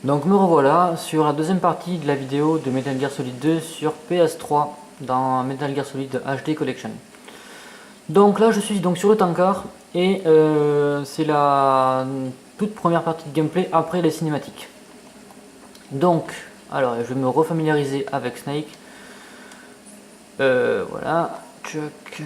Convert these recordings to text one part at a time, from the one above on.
Donc me revoilà sur la deuxième partie de la vidéo de Metal Gear Solid 2 sur PS3 dans Metal Gear Solid HD Collection. Donc là je suis donc sur le tankard et c'est la toute première partie de gameplay après les cinématiques. Donc, alors je vais me refamiliariser avec Snake. Voilà, Chuck.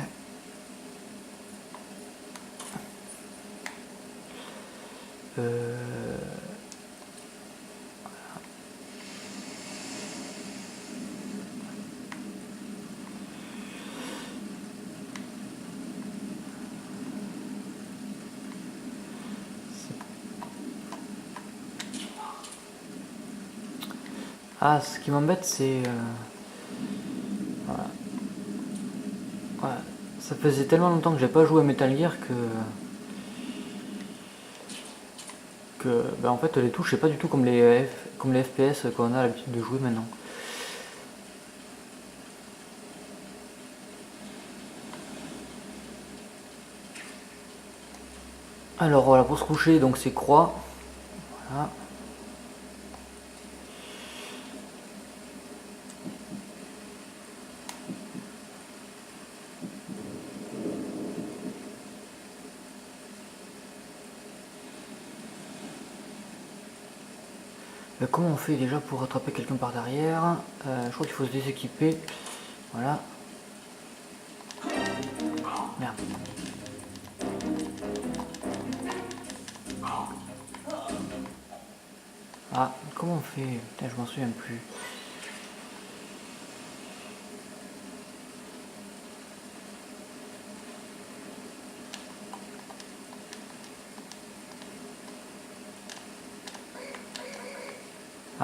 Ah, ce qui m'embête c'est... voilà. Voilà. Ça faisait tellement longtemps que j'ai pas joué à Metal Gear que bah en fait les touches c'est pas du tout comme comme les FPS qu'on a l'habitude de jouer maintenant. Alors voilà, pour se coucher donc c'est croix. Voilà. Comment on fait déjà pour attraper quelqu'un par derrière? Je crois qu'il faut se déséquiper. Voilà. Merde. Ah, comment on fait? Putain, je m'en souviens plus.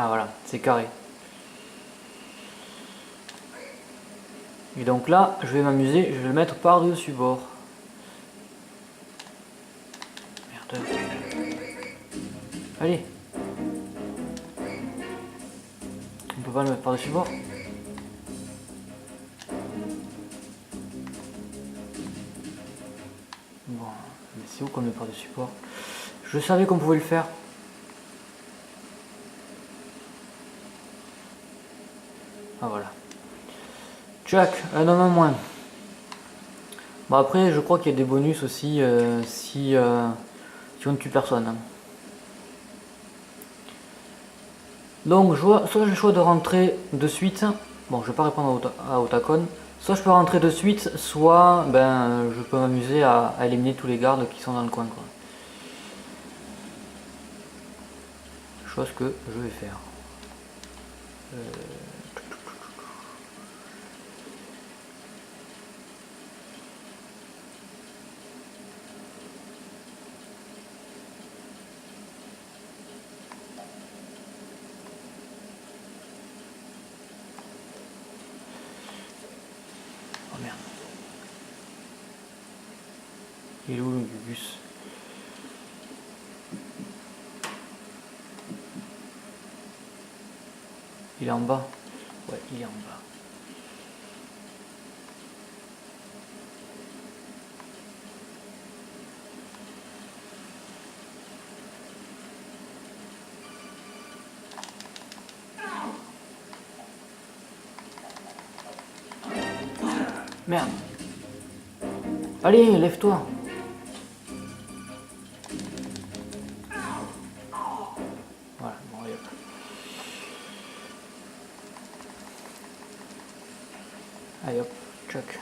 Ah voilà, c'est carré. Et donc là, je vais m'amuser, je vais le mettre par-dessus bord. Merde. Allez. On peut pas le mettre par-dessus bord? Bon, mais c'est où qu'on le met par-dessus bord? Je savais qu'on pouvait le faire. Ah voilà. Chuck, un homme en moins. Bon après, je crois qu'il y a des bonus aussi si on ne tue personne. Hein. Donc soit j'ai le choix de rentrer de suite. Bon, je vais pas répondre à Otacon. Soit je peux rentrer de suite, soit ben je peux m'amuser à éliminer tous les gardes qui sont dans le coin quoi. Chose que je vais faire. Oh merde. Il est où le bus? Il est en bas. Ouais, il est en bas. Merde. Allez, lève-toi. Voilà, bon, allez hop. Allez hop, Chuck.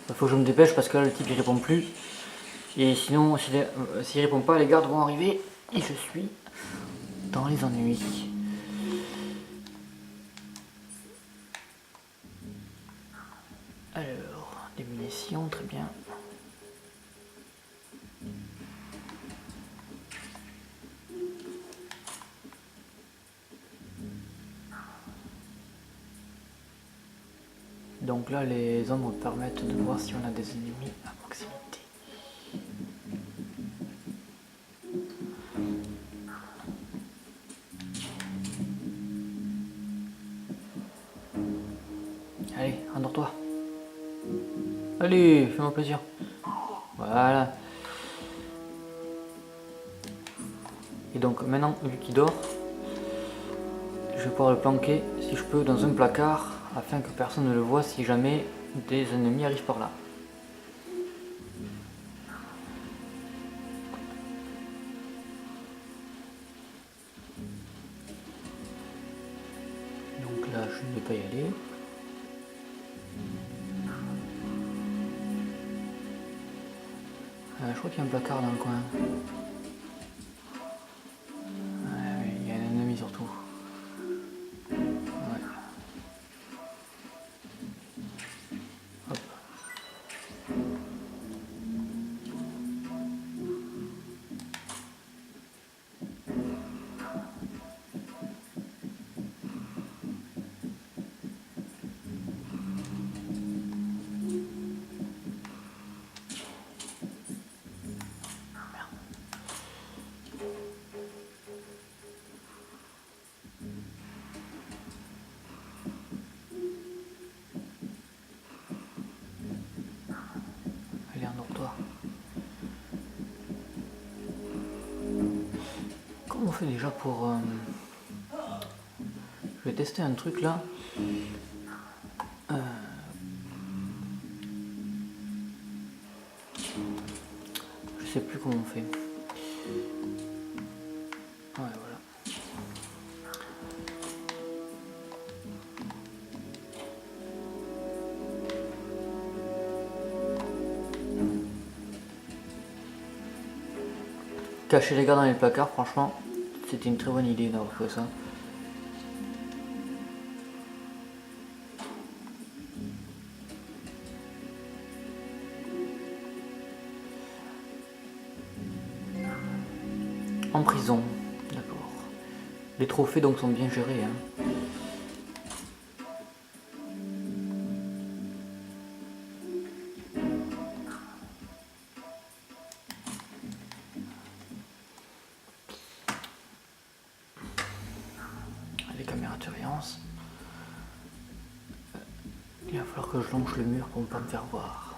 Il faut que je me dépêche parce que là le type il répond plus. Et sinon, s'il répond pas, les gardes vont arriver et je suis dans les ennuis. Alors, des munitions, très bien. Donc là, les ombres permettent de voir si on a des ennemis à proximité. Allez, endors-toi. Allez, fais-moi plaisir. Voilà. Et donc maintenant, vu qu'il dort, je vais pouvoir le planquer, si je peux, dans un placard, afin que personne ne le voit si jamais des ennemis arrivent par là. Donc là, je ne vais pas y aller. Je crois qu'il y a un placard dans le coin. Il y a un ennemi surtout. Ouais. Hop. Allez, endors-toi. Comment on fait déjà pour... Je vais tester un truc là. Je sais plus comment on fait. Ouais, voilà. Cacher les gars dans les placards, franchement, c'était une très bonne idée d'avoir fait ça. En prison, d'accord. Les trophées donc sont bien gérés. Hein. Les caméras de surveillance. Il va falloir que je longe le mur pour ne pas me faire voir.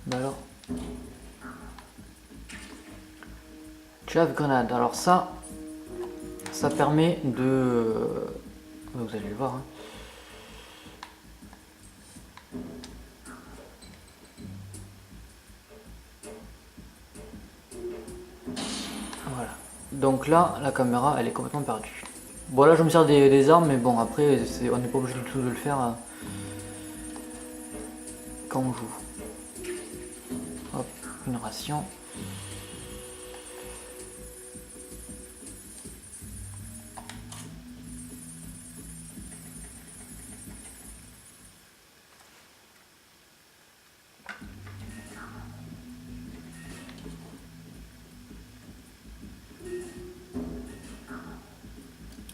Bah alors, Chaff grenade. Alors ça permet de... Vous allez le voir. Hein. Voilà. Donc là, la caméra, elle est complètement perdue. Bon là, je me sers des armes, mais bon, après, on n'est pas obligé du tout de le faire quand on joue. Hop, une ration.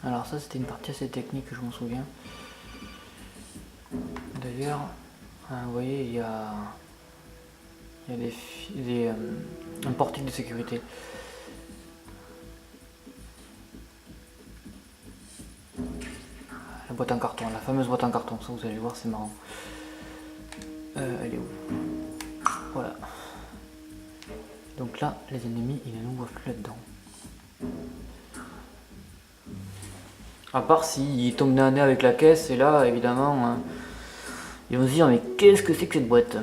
Alors ça, c'était une partie assez technique, je m'en souviens. D'ailleurs, vous voyez, il y a un portique de sécurité. La boîte en carton, la fameuse boîte en carton, ça vous allez voir, c'est marrant. Elle est où? Voilà. Donc là, les ennemis, ils ne nous voient plus là-dedans. À part s'ils tombent nez à nez avec la caisse, et là, évidemment, hein, ils vont se dire, mais qu'est-ce que c'est que cette boîte?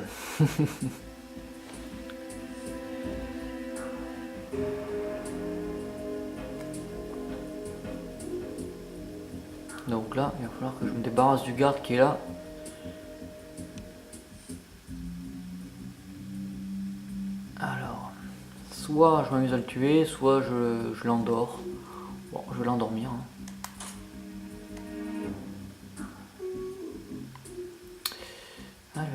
Donc là, il va falloir que je me débarrasse du garde qui est là. Alors, soit je m'amuse à le tuer, soit je l'endors. Bon, je vais l'endormir. Hein. Alors...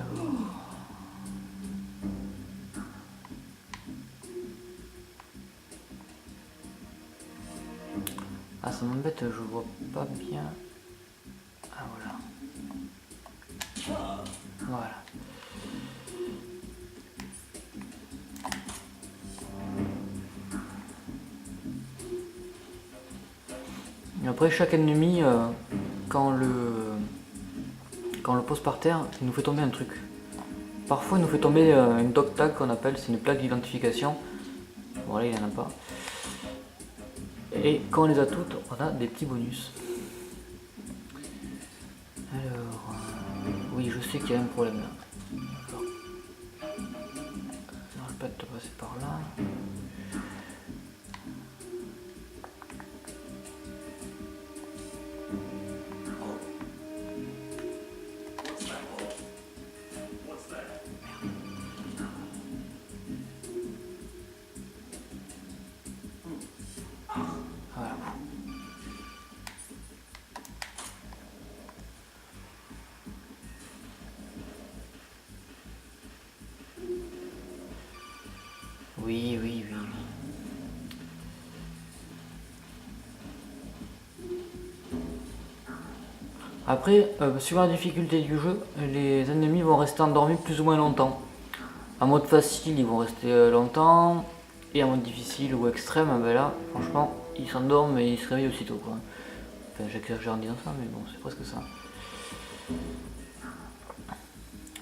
Ah, ça m'embête, je vois pas bien. Ah, voilà. Voilà. Et après chaque ennemi, quand on le pose par terre, il nous fait tomber un truc. Parfois il nous fait tomber une dog tag qu'on appelle, c'est une plaque d'identification. Voilà, il n'y en a pas. Et quand on les a toutes, on a des petits bonus. Alors, oui, je sais qu'il y a un problème là. Je répète de passer par là. Voilà. Oui, oui, oui, oui. Après, suivant la difficulté du jeu, les ennemis vont rester endormis plus ou moins longtemps. En mode facile, ils vont rester longtemps. Et en mode difficile ou extrême, ben là, franchement, ils s'endorment et ils se réveillent aussitôt, quoi. Enfin, j'exagère en disant ça, mais bon, c'est presque ça.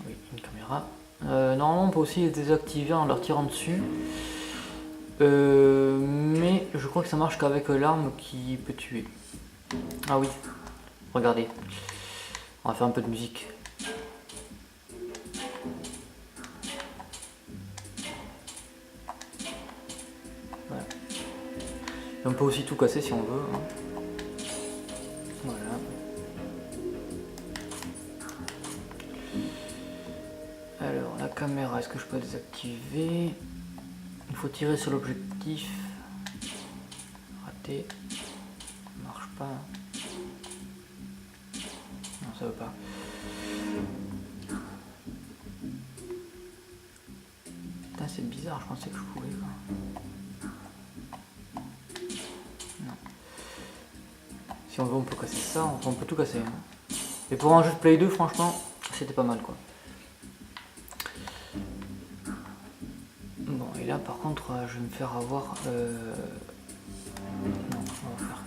Oui, une caméra. Normalement, on peut aussi les désactiver en leur tirant dessus. Mais je crois que ça marche qu'avec l'arme qui peut tuer. Ah oui, regardez. On va faire un peu de musique. Voilà. Et on peut aussi tout casser si on veut. Hein. Voilà. Alors, la caméra, est-ce que je peux la désactiver? Il faut tirer sur l'objectif. Raté. Ça marche pas. Non, ça veut pas. Putain, c'est bizarre, je pensais que je pouvais. Quoi. Non. Si on veut, on peut casser ça, enfin, on peut tout casser. Hein. Et pour un jeu de Play 2, franchement, c'était pas mal quoi. Bon, et là par contre, je vais me faire avoir. Non, on va faire.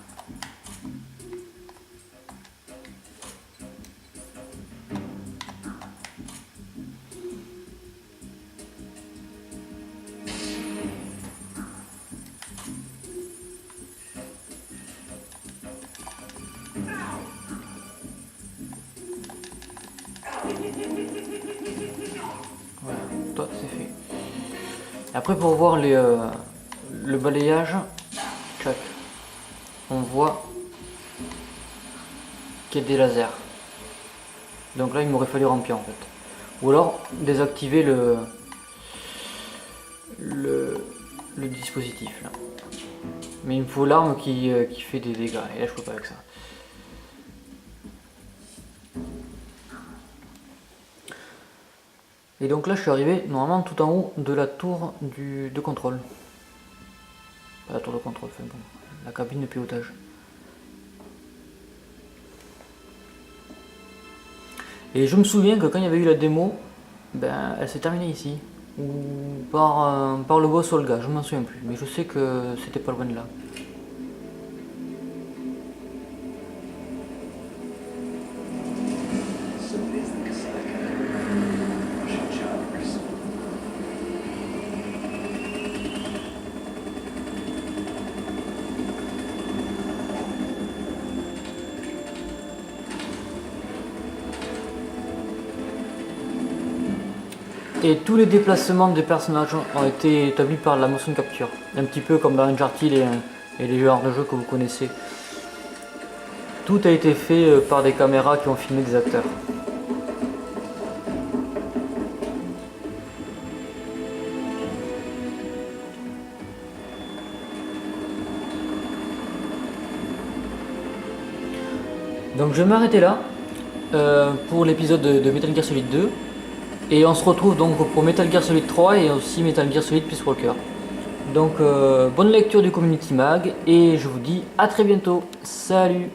Voilà, toi c'est fait. Après pour voir le balayage, check. On voit qu'il y a des lasers. Donc là il m'aurait fallu remplir en fait. Ou alors désactiver le dispositif là. Mais il me faut l'arme qui fait des dégâts. Et là je peux pas avec ça. Et donc là je suis arrivé normalement tout en haut de la tour de contrôle. Pas la tour de contrôle, enfin bon, la cabine de pilotage. Et je me souviens que quand il y avait eu la démo, ben elle s'est terminée ici. Ou par le boss Olga, je m'en souviens plus. Mais je sais que c'était pas loin de là. Et tous les déplacements des personnages ont été établis par la motion capture. Un petit peu comme dans Uncharted et les genres de jeux que vous connaissez. Tout a été fait par des caméras qui ont filmé des acteurs. Donc je vais m'arrêter là pour l'épisode de Metal Gear Solid 2. Et on se retrouve donc pour Metal Gear Solid 3 et aussi Metal Gear Solid Peace Walker. Donc bonne lecture du Community Mag et je vous dis à très bientôt. Salut!